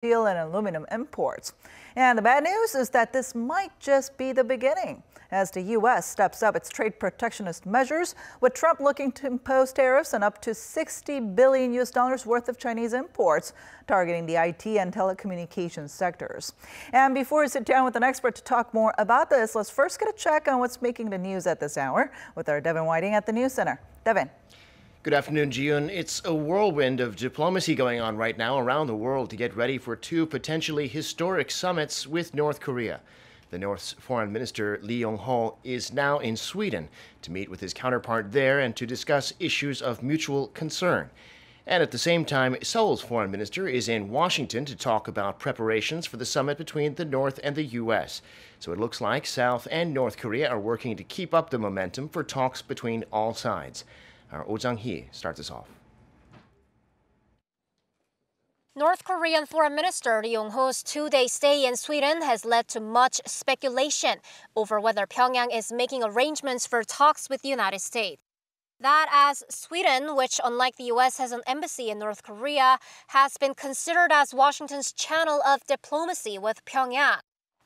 steel and aluminum imports. And the bad news is that this might just be the beginning as the U.S. steps up its trade protectionist measures, with Trump looking to impose tariffs on up to $60 billion worth of Chinese imports, targeting the IT and telecommunications sectors. And before we sit down with an expert to talk more about this, let's first get a check on what's making the news at this hour with our Devin Whiting at the News Center. Devin. Good afternoon, Jiyun. It's a whirlwind of diplomacy going on right now around the world to get ready for two potentially historic summits with North Korea. The North's Foreign Minister Lee Yong-ho is now in Sweden to meet with his counterpart there and to discuss issues of mutual concern. And at the same time, Seoul's Foreign Minister is in Washington to talk about preparations for the summit between the North and the U.S. So it looks like South and North Korea are working to keep up the momentum for talks between all sides. Our Oh Jang-hee starts us off. North Korean Foreign Minister Lee Yong-ho's two-day stay in Sweden has led to much speculation over whether Pyongyang is making arrangements for talks with the United States. That as Sweden, which unlike the U.S. has an embassy in North Korea, has been considered as Washington's channel of diplomacy with Pyongyang.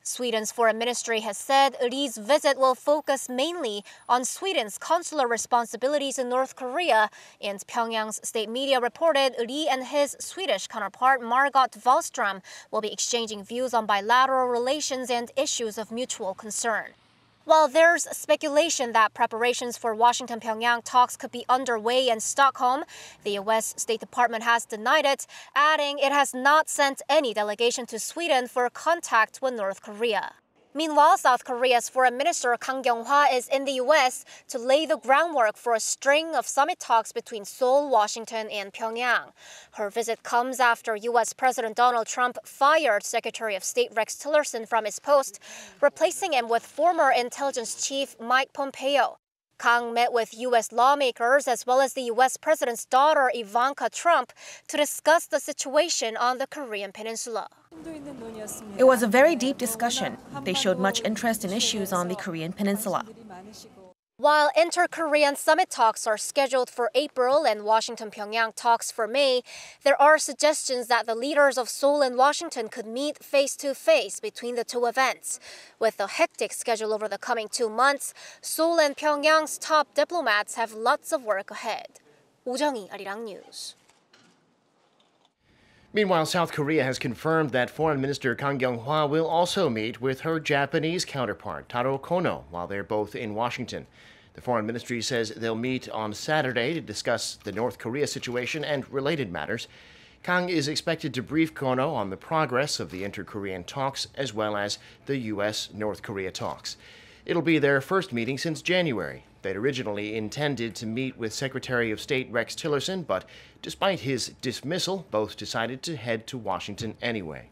Sweden's foreign ministry has said Lee's visit will focus mainly on Sweden's consular responsibilities in North Korea, and Pyongyang's state media reported Lee and his Swedish counterpart Margot Wallström will be exchanging views on bilateral relations and issues of mutual concern. While there's speculation that preparations for Washington-Pyongyang talks could be underway in Stockholm, the U.S. State Department has denied it, adding it has not sent any delegation to Sweden for contact with North Korea. Meanwhile, South Korea's Foreign Minister Kang Kyung-hwa is in the U.S. to lay the groundwork for a string of summit talks between Seoul, Washington, and Pyongyang. Her visit comes after U.S. President Donald Trump fired Secretary of State Rex Tillerson from his post, replacing him with former intelligence chief Mike Pompeo. Kang met with U.S. lawmakers as well as the U.S. President's daughter Ivanka Trump to discuss the situation on the Korean peninsula. It was a very deep discussion. They showed much interest in issues on the Korean peninsula. While inter-Korean summit talks are scheduled for April and Washington-Pyongyang talks for May, there are suggestions that the leaders of Seoul and Washington could meet face-to-face between the two events. With a hectic schedule over the coming 2 months, Seoul and Pyongyang's top diplomats have lots of work ahead. Oh Jang-hee, Arirang News. Meanwhile, South Korea has confirmed that Foreign Minister Kang Kyung-hwa will also meet with her Japanese counterpart, Taro Kono, while they're both in Washington. The Foreign Ministry says they'll meet on Saturday to discuss the North Korea situation and related matters. Kang is expected to brief Kono on the progress of the inter-Korean talks as well as the U.S.-North Korea talks. It'll be their first meeting since January. They'd originally intended to meet with Secretary of State Rex Tillerson, but despite his dismissal, both decided to head to Washington anyway.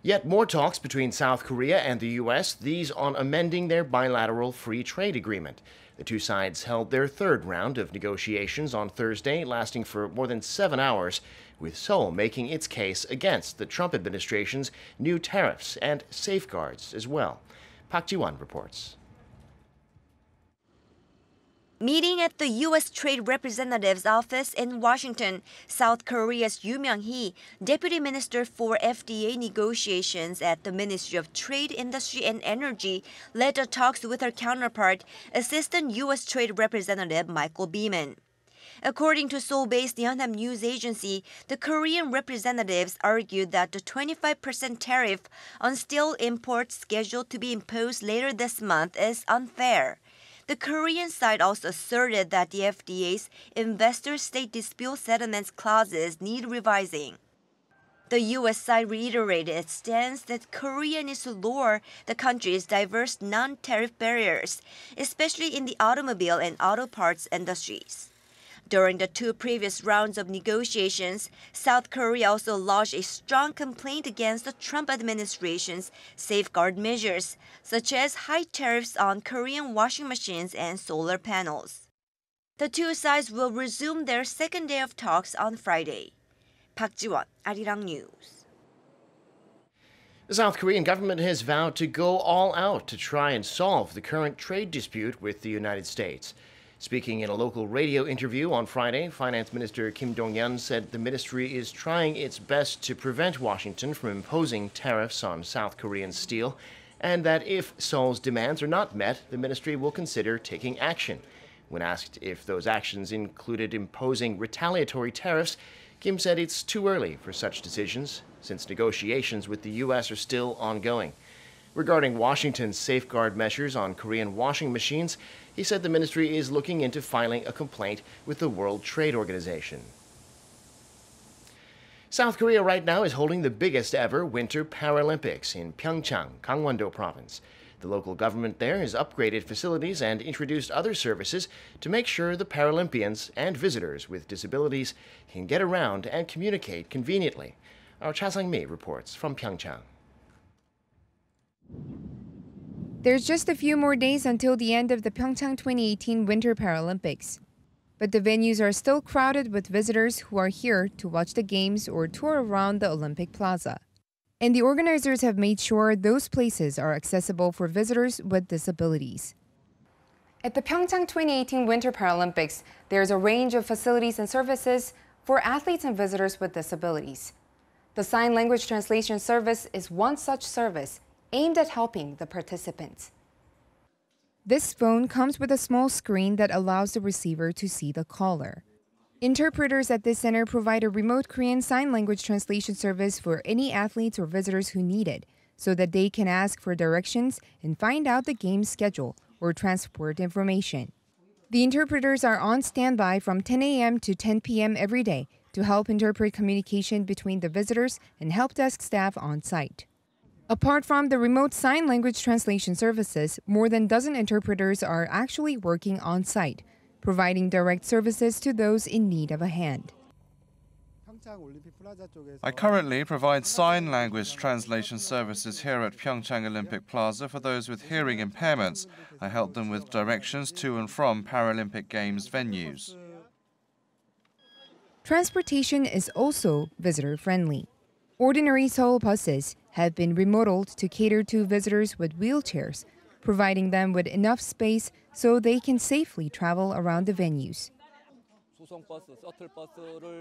Yet more talks between South Korea and the U.S., these on amending their bilateral free trade agreement. The two sides held their third round of negotiations on Thursday, lasting for more than 7 hours, with Seoul making its case against the Trump administration's new tariffs and safeguards as well. Park Ji-won reports. Meeting at the U.S. Trade Representative's office in Washington, South Korea's Yoo Myung-hee, Deputy Minister for FDA negotiations at the Ministry of Trade, Industry and Energy, led the talks with her counterpart, Assistant U.S. Trade Representative Michael Beeman. According to Seoul-based Yonhap News Agency, the Korean representatives argued that the 25% tariff on steel imports scheduled to be imposed later this month is unfair. The Korean side also asserted that the FDA's investor-state dispute settlements clauses need revising. The U.S. side reiterated its stance that Korea needs to lower the country's diverse non-tariff barriers, especially in the automobile and auto parts industries. During the two previous rounds of negotiations, South Korea also lodged a strong complaint against the Trump administration's safeguard measures, such as high tariffs on Korean washing machines and solar panels. The two sides will resume their second day of talks on Friday. Park Ji-won, Arirang News. The South Korean government has vowed to go all out to try and solve the current trade dispute with the United States. Speaking in a local radio interview on Friday, Finance Minister Kim Dong-yeon said the ministry is trying its best to prevent Washington from imposing tariffs on South Korean steel, and that if Seoul's demands are not met, the ministry will consider taking action. When asked if those actions included imposing retaliatory tariffs, Kim said it's too early for such decisions, since negotiations with the U.S. are still ongoing. Regarding Washington's safeguard measures on Korean washing machines, he said the ministry is looking into filing a complaint with the World Trade Organization. South Korea right now is holding the biggest ever Winter Paralympics in PyeongChang, Gangwon-do province. The local government there has upgraded facilities and introduced other services to make sure the Paralympians and visitors with disabilities can get around and communicate conveniently. Our Cha Sang-mi reports from PyeongChang. There's just a few more days until the end of the PyeongChang 2018 Winter Paralympics. But the venues are still crowded with visitors who are here to watch the games or tour around the Olympic Plaza. And the organizers have made sure those places are accessible for visitors with disabilities. At the PyeongChang 2018 Winter Paralympics, there's a range of facilities and services for athletes and visitors with disabilities. The Sign Language Translation Service is one such service aimed at helping the participants. This phone comes with a small screen that allows the receiver to see the caller. Interpreters at this center provide a remote Korean Sign Language translation service for any athletes or visitors who need it, so that they can ask for directions and find out the game schedule or transport information. The interpreters are on standby from 10 a.m. to 10 p.m. every day to help interpret communication between the visitors and help desk staff on site. Apart from the remote sign language translation services, more than a dozen interpreters are actually working on site, providing direct services to those in need of a hand. I currently provide sign language translation services here at PyeongChang Olympic Plaza for those with hearing impairments. I help them with directions to and from Paralympic Games venues. Transportation is also visitor-friendly. Ordinary Seoul buses have been remodeled to cater to visitors with wheelchairs, providing them with enough space so they can safely travel around the venues.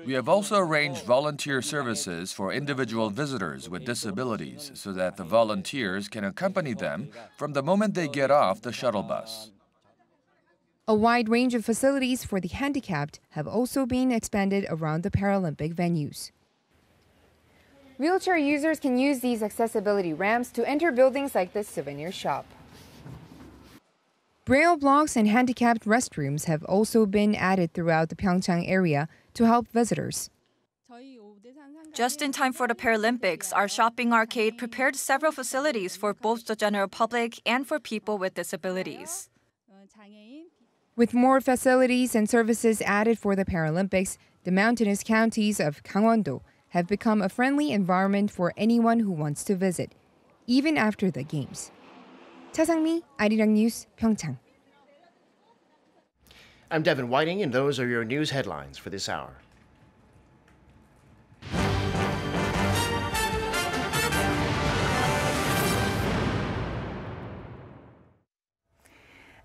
We have also arranged volunteer services for individual visitors with disabilities so that the volunteers can accompany them from the moment they get off the shuttle bus. A wide range of facilities for the handicapped have also been expanded around the Paralympic venues. Wheelchair users can use these accessibility ramps to enter buildings like this souvenir shop. Braille blocks and handicapped restrooms have also been added throughout the PyeongChang area to help visitors. Just in time for the Paralympics, our shopping arcade prepared several facilities for both the general public and for people with disabilities. With more facilities and services added for the Paralympics, the mountainous counties of Gangwon-do have become a friendly environment for anyone who wants to visit, even after the games. Cha Sang-mi, Arirang News, PyeongChang. I'm Devin Whiting, and those are your news headlines for this hour.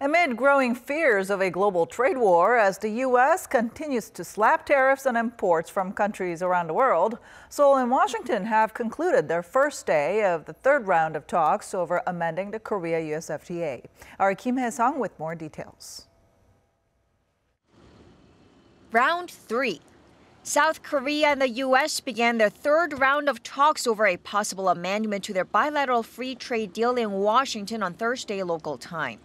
Amid growing fears of a global trade war as the U.S. continues to slap tariffs on imports from countries around the world, Seoul and Washington have concluded their first day of the third round of talks over amending the Korea-U.S. FTA. Our Kim Hae-sung with more details. Round 3. South Korea and the U.S. began their third round of talks over a possible amendment to their bilateral free trade deal in Washington on Thursday local time.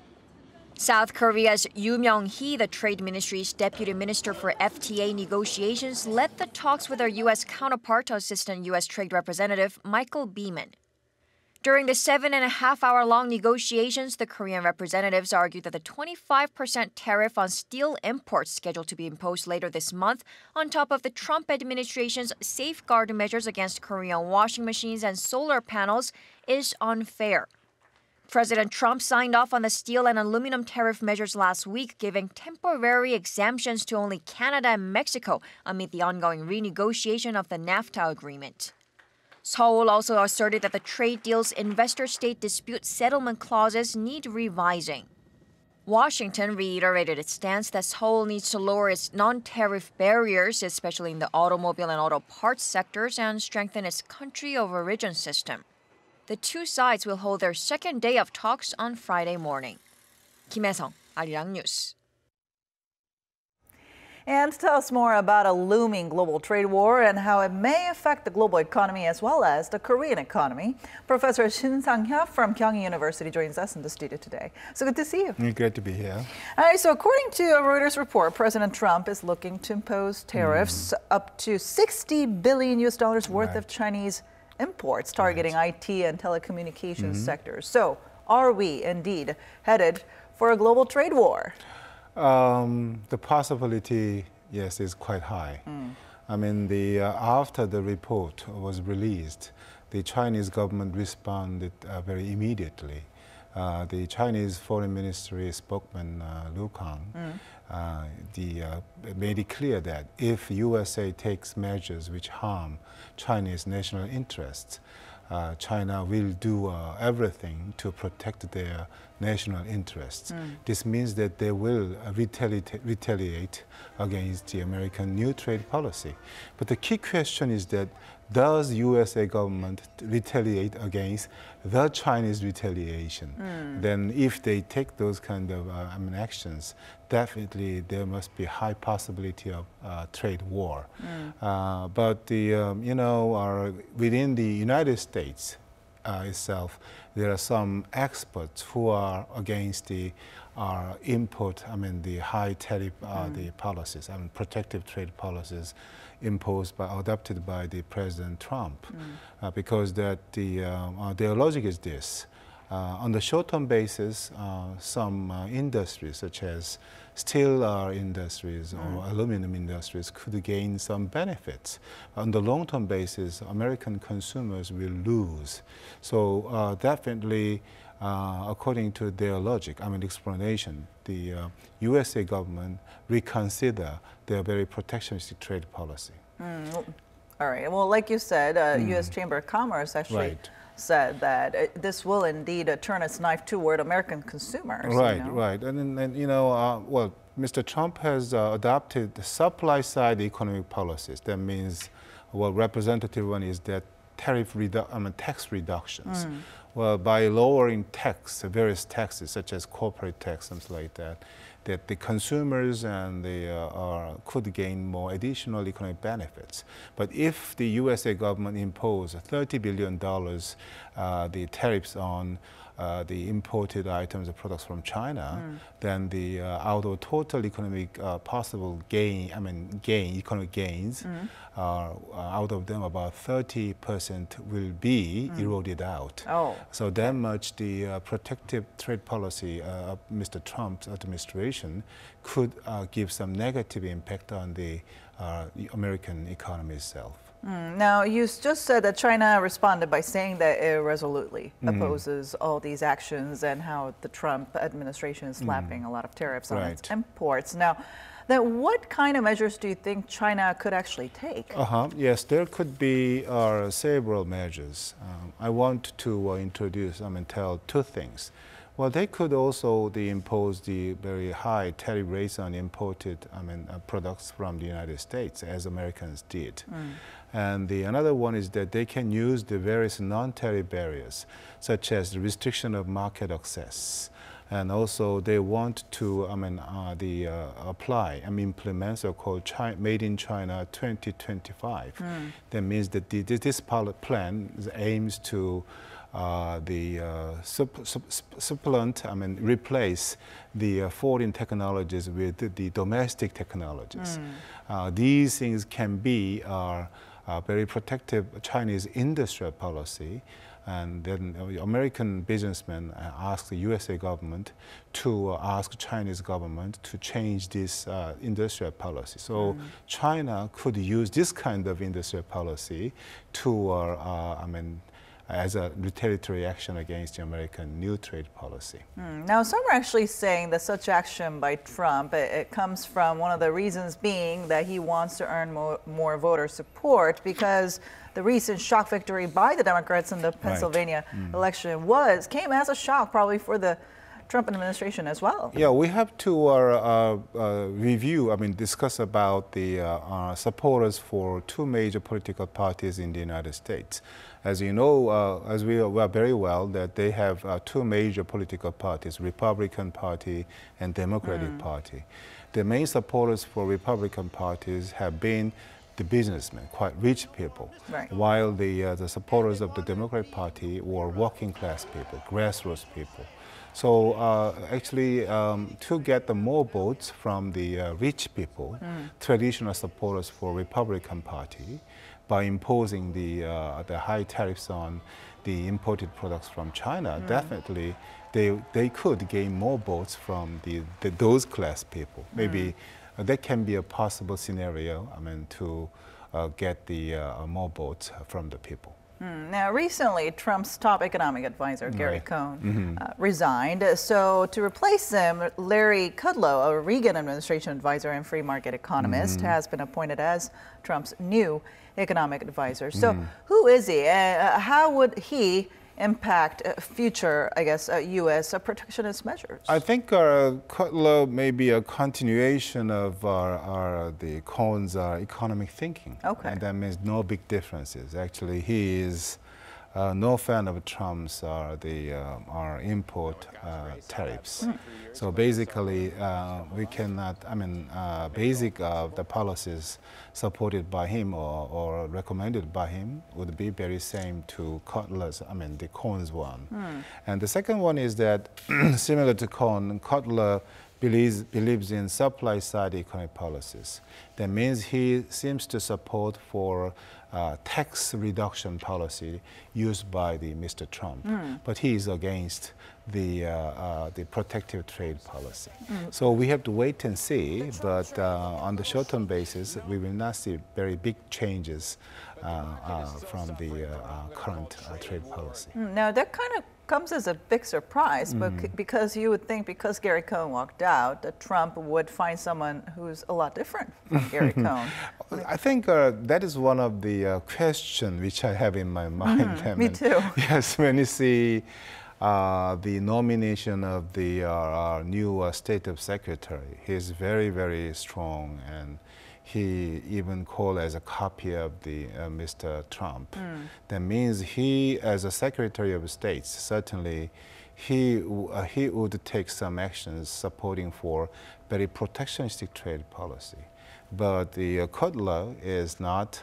South Korea's Yoo Myung-hee, the Trade Ministry's deputy minister for FTA negotiations, led the talks with their U.S. counterpart, Assistant U.S. Trade Representative Michael Beeman. During the 7.5-hour-long negotiations, the Korean representatives argued that the 25% tariff on steel imports scheduled to be imposed later this month, on top of the Trump administration's safeguard measures against Korean washing machines and solar panels, is unfair. President Trump signed off on the steel and aluminum tariff measures last week, giving temporary exemptions to only Canada and Mexico amid the ongoing renegotiation of the NAFTA agreement. Seoul also asserted that the trade deal's investor-state dispute settlement clauses need revising. Washington reiterated its stance that Seoul needs to lower its non-tariff barriers, especially in the automobile and auto parts sectors, and strengthen its country of origin system. The two sides will hold their second day of talks on Friday morning. Kim Hae-sung, Arirang News. And to tell us more about a looming global trade war and how it may affect the global economy as well as the Korean economy, Professor Shin Sang-hyuk from Pyongyang University joins us in the studio today. So good to see you. Great to be here. All right, so according to a Reuters report, President Trump is looking to impose tariffs up to $60 billion worth of Chinese imports targeting IT and telecommunications sectors. So are we indeed headed for a global trade war? The possibility, yes, is quite high. I mean, after the report was released, the Chinese government responded very immediately. The Chinese Foreign Ministry spokesman, Lu Kang, made it clear that if USA takes measures which harm Chinese national interests, China will do everything to protect their national interests. This means that they will retaliate against the American new trade policy. But the key question is that does USA government retaliate against the Chinese retaliation? Then if they take those kind of actions, definitely there must be high possibility of trade war. But within the United States itself, there are some experts who are against the import, the high tariff, the policies, protective trade policies adopted by the President Trump, because that their logic is this. On the short-term basis, some industries such as steel industries or aluminum industries could gain some benefits. On the long-term basis, American consumers will lose. So definitely, according to their logic, explanation, the USA government reconsider their very protectionist trade policy. All right. Well, like you said, U.S. Chamber of Commerce actually said that this will indeed turn its knife toward American consumers. Right. And well, Mr. Trump has adopted the supply side economic policies. That means, well, representative one is that tax reductions. Well, by lowering various taxes, such as corporate tax, something like that the consumers and could gain more additional economic benefits. But if the USA government impose $30 billion the tariffs on the imported items or products from China, then the out of total economic possible economic gains, out of them about 30% will be eroded out. So that much the protective trade policy of Mr. Trump's administration could give some negative impact on the American economy itself. Now, you just said that China responded by saying that it resolutely opposes all these actions and how the Trump administration is slapping a lot of tariffs on its imports. Now, then what kind of measures do you think China could actually take? Yes, there could be several measures. I want to tell two things. Well, they could also impose the very high tariff rates on imported products from the United States, as Americans did. And another one is that they can use the various non-tariff barriers, such as the restriction of market access. And also they want to implement so-called Made in China 2025. That means that this plan aims to replace the foreign technologies with the domestic technologies. These things can be very protective Chinese industrial policy. And then American businessmen asked the USA government to ask Chinese government to change this industrial policy. So China could use this kind of industrial policy to, as a retaliatory action against the American new trade policy. Now, some are actually saying that such action by Trump, it comes from one of the reasons being that he wants to earn more voter support, because the recent shock victory by the Democrats in the Pennsylvania election came as a shock probably for the Trump administration as well. Yeah, we have to review, discuss about the supporters for two major political parties in the United States. As you know, as we are very well, that they have two major political parties, Republican Party and Democratic Party. The main supporters for Republican parties have been the businessmen, quite rich people, right, while the supporters of the Democratic Party were working class people, grassroots people. So actually, to get the more votes from the rich people, traditional supporters for Republican Party, by imposing the high tariffs on the imported products from China, definitely they could gain more votes from those class people. Maybe that can be a possible scenario, to get the more votes from the people. Now, recently, Trump's top economic advisor, Gary Cohn, resigned. So to replace him, Larry Kudlow, a Reagan administration advisor and free market economist, has been appointed as Trump's new economic advisor. So who is he? How would he impact future, U.S. protectionist measures? I think Kudlow may be a continuation of the Cohn's economic thinking. Okay. And that means no big differences. Actually, he is no fan of Trump's our import tariffs. So basically, we cannot, basic of the policies supported by him or recommended by him would be very same to Kudlow's, the Cohn's one. And the second one is that, similar to Cohn, Kudlow believes in supply-side economic policies. That means he seems to support for tax reduction policy used by Mr. Trump, but he is against the protective trade policy. So we have to wait and see, but on the short-term basis, we will not see very big changes from the current trade policy. Now, that kind of comes as a big surprise, but because you would think because Gary Cohn walked out, that Trump would find someone who's a lot different from Gary Cohn. I think that is one of the questions which I have in my mind. Me too. Yes, when you see the nomination of the new State of Secretary, he's very, very strong, and he even called as a copy of the Mr. Trump. That means he, as a Secretary of State, certainly he would take some actions supporting for very protectionistic trade policy. But the Kudlow is not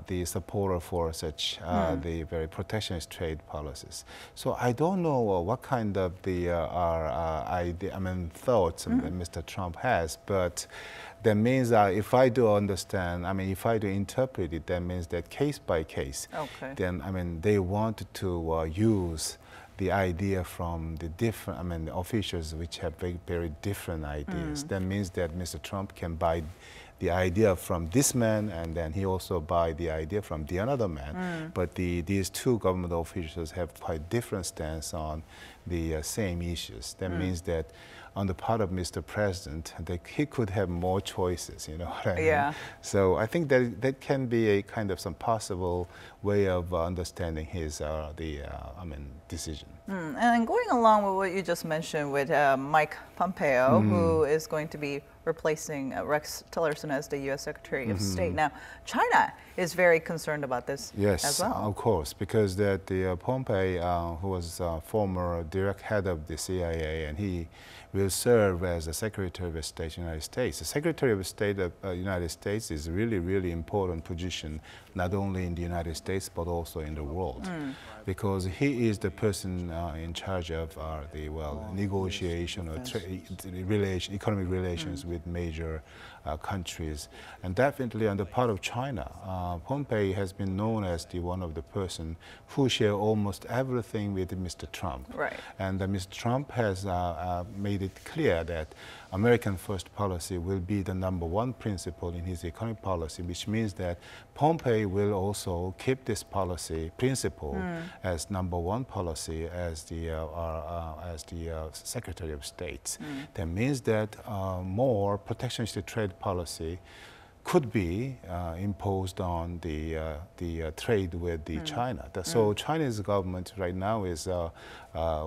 the supporter for such the very protectionist trade policies. So I don't know what kind of the thoughts Mr. Trump has, but that means if I do understand, if I do interpret it, that means that case by case, then they want to use the idea from the different, officials which have very, very different ideas. That means that Mr. Trump can buy the idea from this man, and then he also buy the idea from the another man. But these two government officials have quite different stance on the same issues. That means that on the part of Mr. President, that he could have more choices, you know what I mean? Yeah. So I think that can be a kind of some possible way of understanding his decision. And going along with what you just mentioned with Mike Pompeo, who is going to be replacing Rex Tillerson as the U.S. Secretary of State. Now, China is very concerned about this as well. Yes, of course, because that the Pompeo, who was former direct head of the CIA, and he will serve as the Secretary of State of the United States. The Secretary of State of the United States is really, really important position, not only in the United States, but also in the world. Because he is the person in charge of the negotiation or economic relations with major countries, and definitely on the part of China, Pompeo has been known as one of the person who share almost everything with Mr. Trump. Right. And Mr. Trump has made it clear that American first policy will be the #1 principle in his economic policy, which means that Pompeo will also keep this policy principle as #1 policy as the Secretary of State. That means that more protectionist trade policy could be imposed on the trade with China. So Chinese government right now is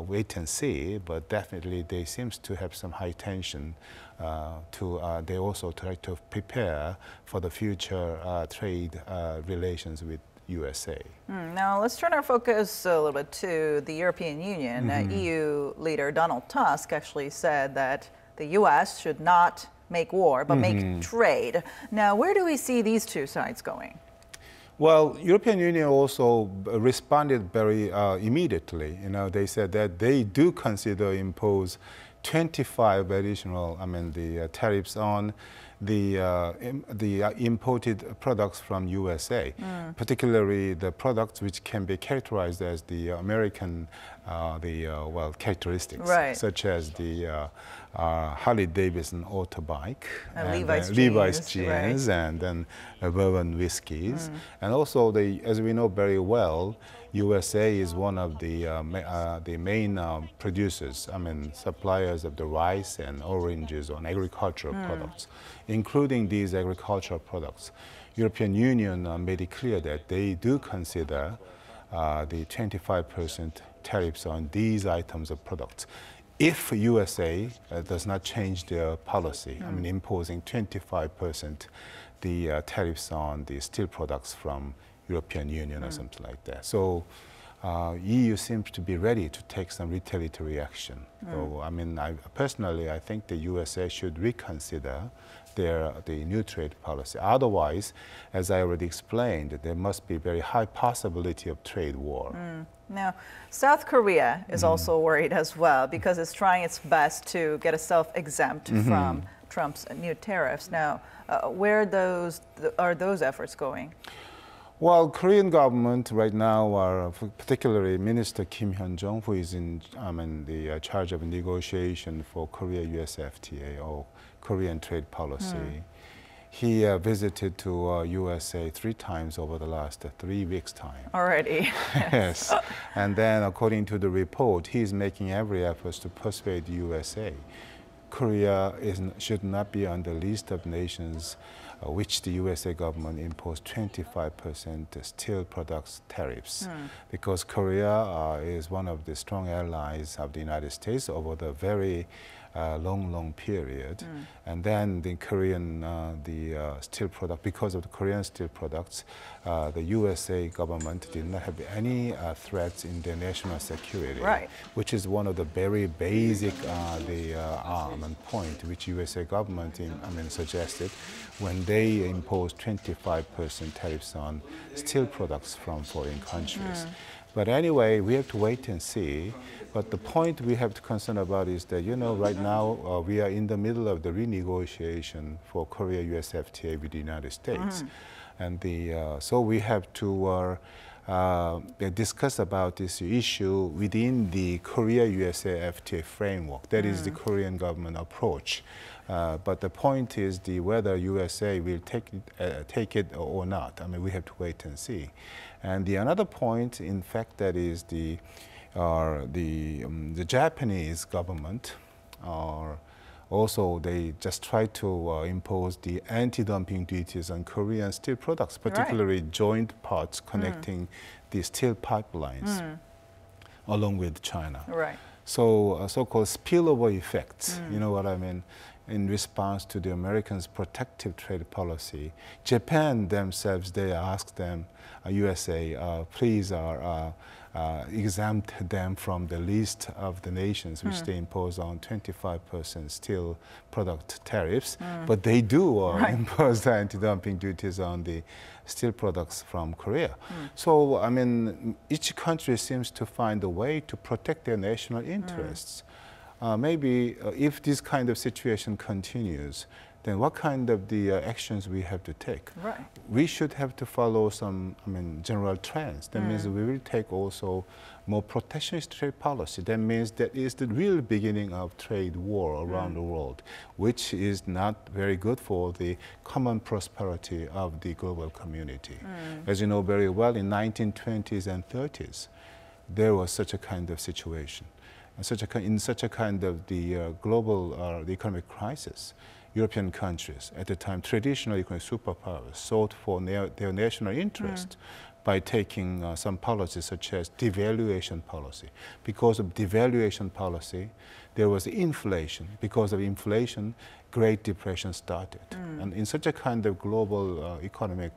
wait and see, but definitely they seems to have some high tension. They also try to prepare for the future trade relations with USA. Now let's turn our focus a little bit to the European Union. EU leader Donald Tusk actually said that the US should not make war, but make trade. Now, where do we see these two sides going? Well, European Union also responded very immediately. You know, they said that they do consider impose 25 additional, the tariffs on the imported products from USA, particularly the products which can be characterized as the American, characteristics, such as the Harley-Davidson auto bike, and Levi's jeans, and then bourbon whiskeys, and also as we know very well, USA is one of the main producers, suppliers of the rice and oranges on agricultural products, including these agricultural products. European Union made it clear that they do consider the 25% tariffs on these items of products. If USA does not change their policy, imposing 25% the tariffs on the steel products from European Union or something like that. So EU seems to be ready to take some retaliatory action. So, personally, I think the USA should reconsider the new trade policy. Otherwise, as I already explained, there must be very high possibility of trade war. Now, South Korea is also worried as well because it's trying its best to get itself exempt from Trump's new tariffs. Now, where are those efforts going? Well, Korean government right now are particularly Minister Kim Hyun-jong, who is in the charge of negotiation for Korea-US FTA or Korean trade policy. He visited to USA 3 times over the last 3 weeks' time. Already. Yes. And then, according to the report, he is making every effort to persuade USA. Korea should not be on the list of nations which the USA government imposed 25% steel products tariffs, because Korea is one of the strong allies of the United States over the very long period. And then the Korean, steel product, because of the Korean steel products, the USA government did not have any threats in their national security, which is one of the very basic point which USA government suggested when they imposed 25% tariffs on steel products from foreign countries. But anyway, we have to wait and see. But the point we have to concern about is that, right now we are in the middle of the renegotiation for Korea-US FTA with the United States. And so we have to discuss about this issue within the Korea-USA FTA framework. That is the Korean government approach. But the point is whether USA will take it or not. We have to wait and see. And the another point, in fact, that is the Japanese government, also they just try to impose the anti-dumping duties on Korean steel products, particularly joint parts connecting the steel pipelines along with China. So so-called spillover effects, you know what I mean? In response to the Americans' protective trade policy, Japan themselves, they asked them, USA, please exempt them from the list of the nations which they impose on 25% steel product tariffs, but they do impose the anti-dumping duties on the steel products from Korea. So, each country seems to find a way to protect their national interests. Maybe if this kind of situation continues, then what kind of the actions we have to take? We should have to follow some, general trends. That means we will take also more protectionist trade policy. That means that is the real beginning of trade war around the world, which is not very good for the common prosperity of the global community. As you know very well, in 1920s and 30s, there was such a kind of situation. In such a kind of the global the economic crisis, European countries, at the time traditional economic superpowers, sought for their national interest by taking some policies such as devaluation policy. Because of devaluation policy, there was inflation. Because of inflation, Great Depression started. And in such a kind of global economic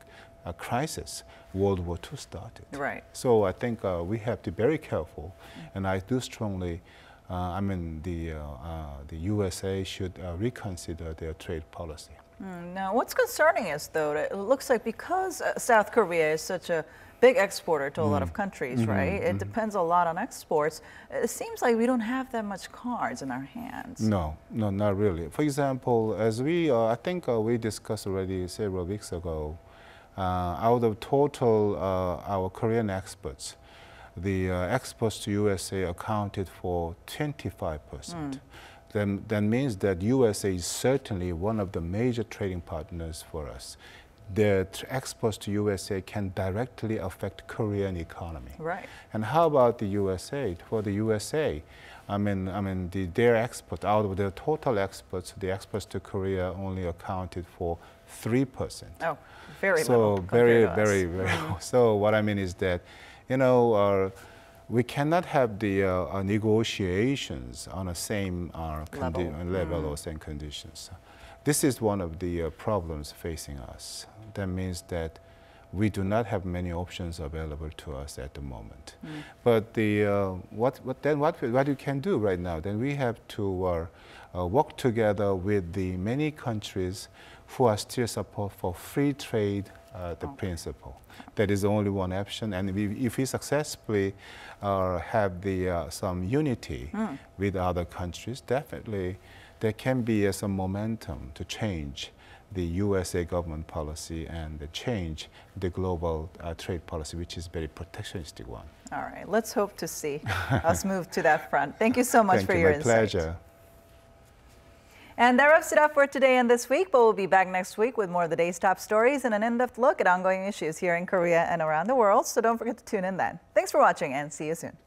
crisis, World War II started. Right. So I think we have to be very careful, and I do strongly, the USA should reconsider their trade policy. Now, what's concerning is, though, that it looks like because South Korea is such a big exporter to a lot of countries, right? It depends a lot on exports. It seems like we don't have that much cards in our hands. No, not really. For example, as we, I think we discussed already several weeks ago, out of total our Korean exports, the exports to USA accounted for 25%. That means that USA is certainly one of the major trading partners for us. The exports to USA can directly affect Korean economy. Right. And how about the USA? For the USA, their export, out of their total exports, the exports to Korea only accounted for 3%. Oh, very so little. Very low. So what I mean is that, we cannot have the negotiations on the same level or same conditions. This is one of the problems facing us. That means that we do not have many options available to us at the moment. But what you can do right now? Then we have to work together with the many countries who are still support for free trade, the principle. That is only one option, and if we successfully have some unity with other countries, definitely there can be some momentum to change the USA government policy and change the global trade policy, which is very protectionistic one. All right, let's hope to see us move to that front. Thank you so much for your insight. My pleasure. And that wraps it up for today and this week, but we'll be back next week with more of the day's top stories and an in-depth look at ongoing issues here in Korea and around the world. So don't forget to tune in then. Thanks for watching and see you soon.